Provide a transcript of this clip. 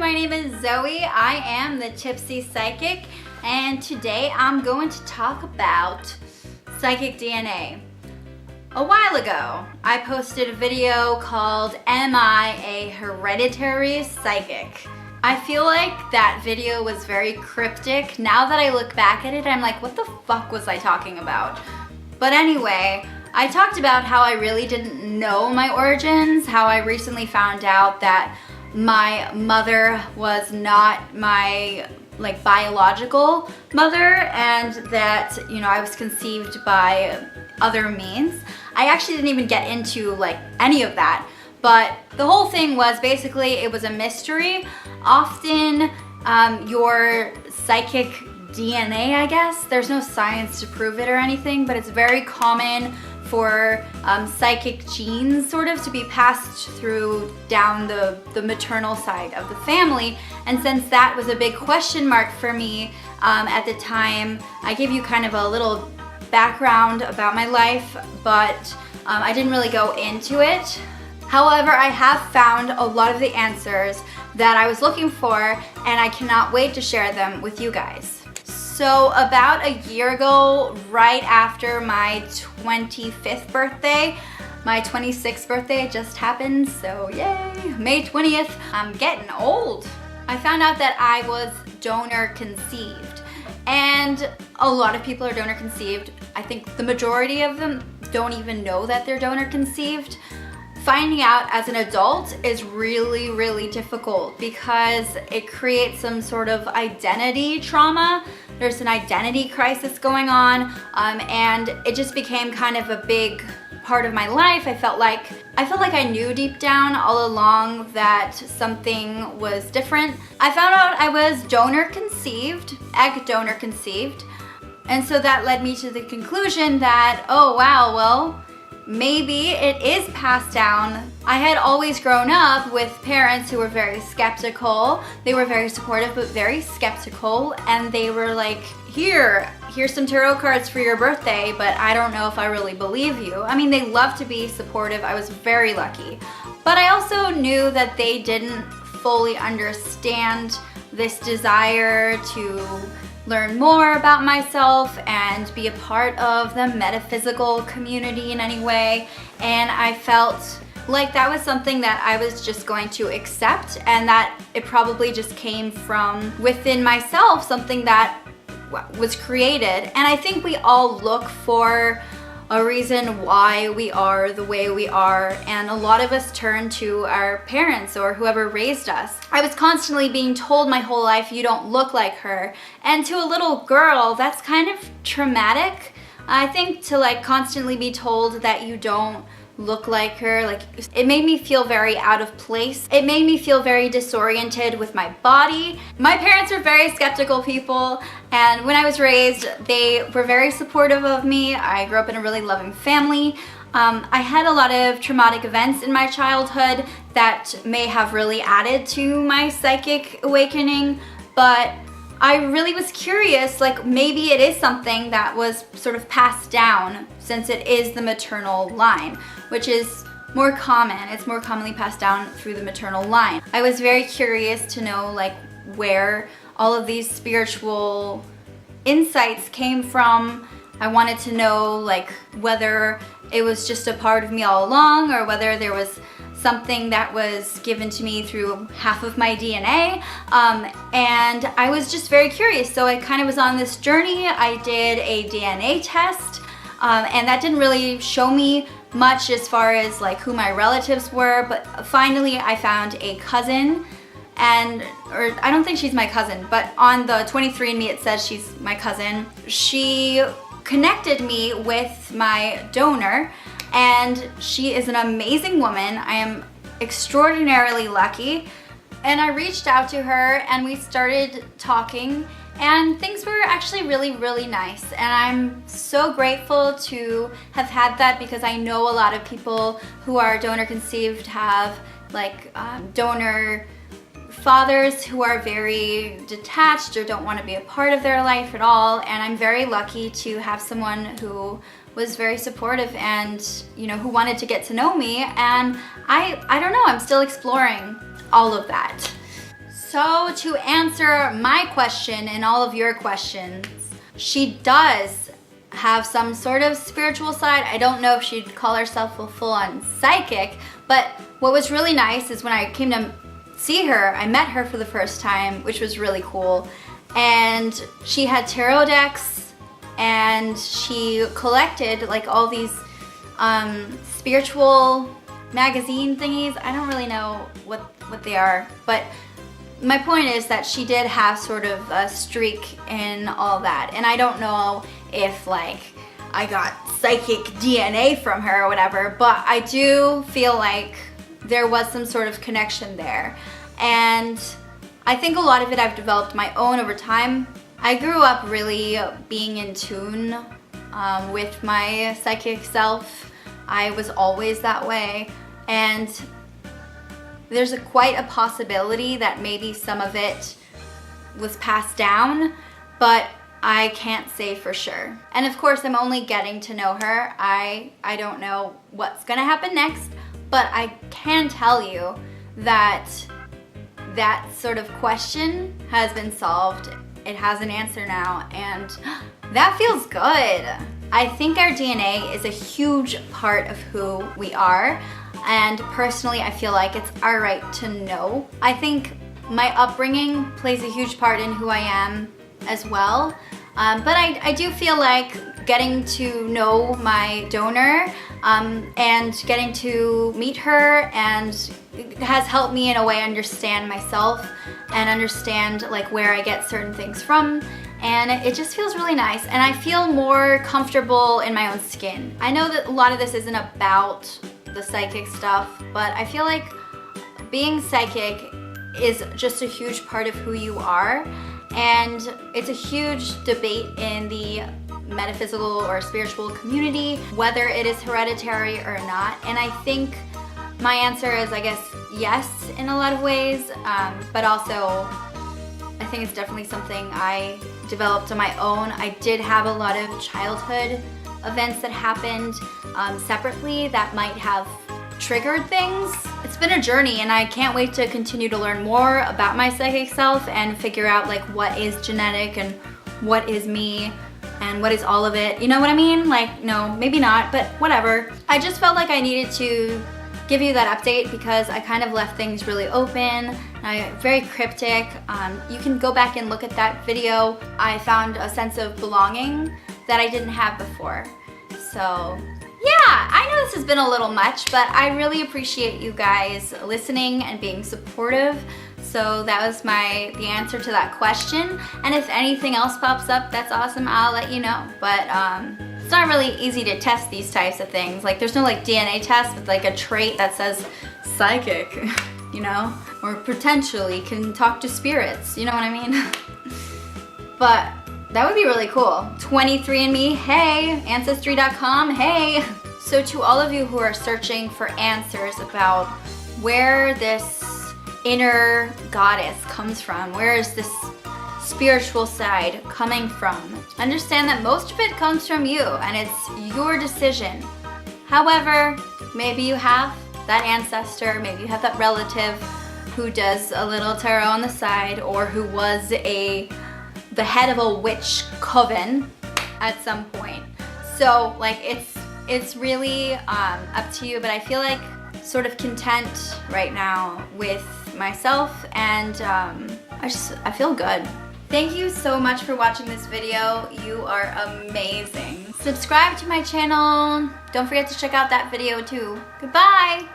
my name is Zoe. I am the Tipsy Psychic, and today I'm going to talk about psychic DNA. A while ago, I posted a video called Am I a Hereditary Psychic? I feel like that video was very cryptic. Now that I look back at it, I'm like, what the fuck was I talking about? But anyway, I talked about how I really didn't know my origins, how I recently found out that my mother was not my biological mother, and that, you know, I was conceived by other means. I actually didn't even get into any of that, but the whole thing was basically it was a mystery. Often your psychic DNA, I guess, there's no science to prove it or anything, but it's very common for psychic genes sort of to be passed through down the maternal side of the family. And since that was a big question mark for me at the time, I gave you kind of a little background about my life, but I didn't really go into it. However, I have found a lot of the answers that I was looking for, and I cannot wait to share them with you guys. So about a year ago, right after my 25th birthday, my 26th birthday just happened, so yay, May 20th, I'm getting old. I found out that I was donor conceived, and a lot of people are donor conceived. I think the majority of them don't even know that they're donor conceived. Finding out as an adult is really, really difficult because it creates some sort of identity trauma. There's an identity crisis going on, and it just became kind of a big part of my life. I felt like I knew deep down all along that something was different. I found out I was donor conceived, egg donor conceived, and so that led me to the conclusion that, oh wow, well, maybe it is passed down. I had always grown up with parents who were very skeptical. They were very supportive, but very skeptical. And they were like, here's some tarot cards for your birthday, but I don't know if I really believe you. I mean, they love to be supportive. I was very lucky. But I also knew that they didn't fully understand this desire to learn more about myself and be a part of the metaphysical community in any way. And I felt like that was something that I was just going to accept, and that it probably just came from within myself, something that was created. And I think we all look for a reason why we are the way we are, and a lot of us turn to our parents or whoever raised us. I was constantly being told my whole life, you don't look like her. And to a little girl, that's kind of traumatic. I think to constantly be told that you don't look like her, it made me feel very out of place. It made me feel very disoriented with my body. My parents were very skeptical people, and when I was raised, they were very supportive of me. I grew up in a really loving family. I had a lot of traumatic events in my childhood that may have really added to my psychic awakening, but I really was curious, maybe it is something that was sort of passed down, since it is the maternal line, which is more common. It's more commonly passed down through the maternal line. I was very curious to know where all of these spiritual insights came from. I wanted to know whether it was just a part of me all along, or whether there was something that was given to me through half of my DNA, and I was just very curious. So I kind of was on this journey. I did a DNA test, and that didn't really show me much as far as who my relatives were, but finally I found a cousin, or I don't think she's my cousin, but on the 23andMe it says she's my cousin. She connected me with my donor, and she is an amazing woman. I am extraordinarily lucky. And I reached out to her and we started talking, and things were actually really, really nice. And I'm so grateful to have had that, because I know a lot of people who are donor conceived have donor fathers who are very detached or don't want to be a part of their life at all. And I'm very lucky to have someone who was very supportive and, you know, who wanted to get to know me. And I don't know, I'm still exploring all of that. So to answer my question and all of your questions, she does have some sort of spiritual side. I don't know if she'd call herself a full-on psychic, but what was really nice is when I came to see her, I met her for the first time, which was really cool. And she had tarot decks, and she collected like all these spiritual magazine thingies. I don't really know what they are, but my point is that she did have sort of a streak in all that. And I don't know if like I got psychic DNA from her or whatever, but I do feel like there was some sort of connection there. And I think a lot of it I've developed my own over time. I grew up really being in tune with my psychic self. I was always that way. And there's quite a possibility that maybe some of it was passed down, but I can't say for sure. And of course, I'm only getting to know her. I don't know what's gonna happen next, but I can tell you that that sort of question has been solved. It has an answer now, and that feels good. I think our DNA is a huge part of who we are. And personally, I feel like it's our right to know. I think my upbringing plays a huge part in who I am as well. But I do feel like getting to know my donor and getting to meet her and it has helped me in a way understand myself and understand like where I get certain things from. And it just feels really nice. And I feel more comfortable in my own skin. I know that a lot of this isn't about the psychic stuff, but I feel like being psychic is just a huge part of who you are, and it's a huge debate in the metaphysical or spiritual community whether it is hereditary or not. And I think my answer is, I guess, yes in a lot of ways, but also I think it's definitely something I developed on my own. I did have a lot of childhood events that happened separately that might have triggered things. It's been a journey, and I can't wait to continue to learn more about my psychic self and figure out like what is genetic and what is me and what is all of it. You know what I mean? Like, no, maybe not, but whatever. I just felt like I needed to give you that update because I kind of left things really open. Very cryptic. You can go back and look at that video. I found a sense of belonging that I didn't have before. So yeah, I know this has been a little much, but I really appreciate you guys listening and being supportive. So that was the answer to that question. And if anything else pops up, that's awesome, I'll let you know. But it's not really easy to test these types of things. Like there's no like DNA test with like a trait that says psychic, you know, or potentially can talk to spirits, you know what I mean? But that would be really cool. 23andMe, hey. Ancestry.com, hey. So to all of you who are searching for answers about where this inner goddess comes from, where is this spiritual side coming from, understand that most of it comes from you and it's your decision. However, maybe you have that ancestor, maybe you have that relative who does a little tarot on the side, or who was the head of a witch coven at some point. So like it's really up to you, but I feel like sort of content right now with myself, and I feel good. Thank you so much for watching this video. You are amazing. Subscribe to my channel. Don't forget to check out that video too. Goodbye.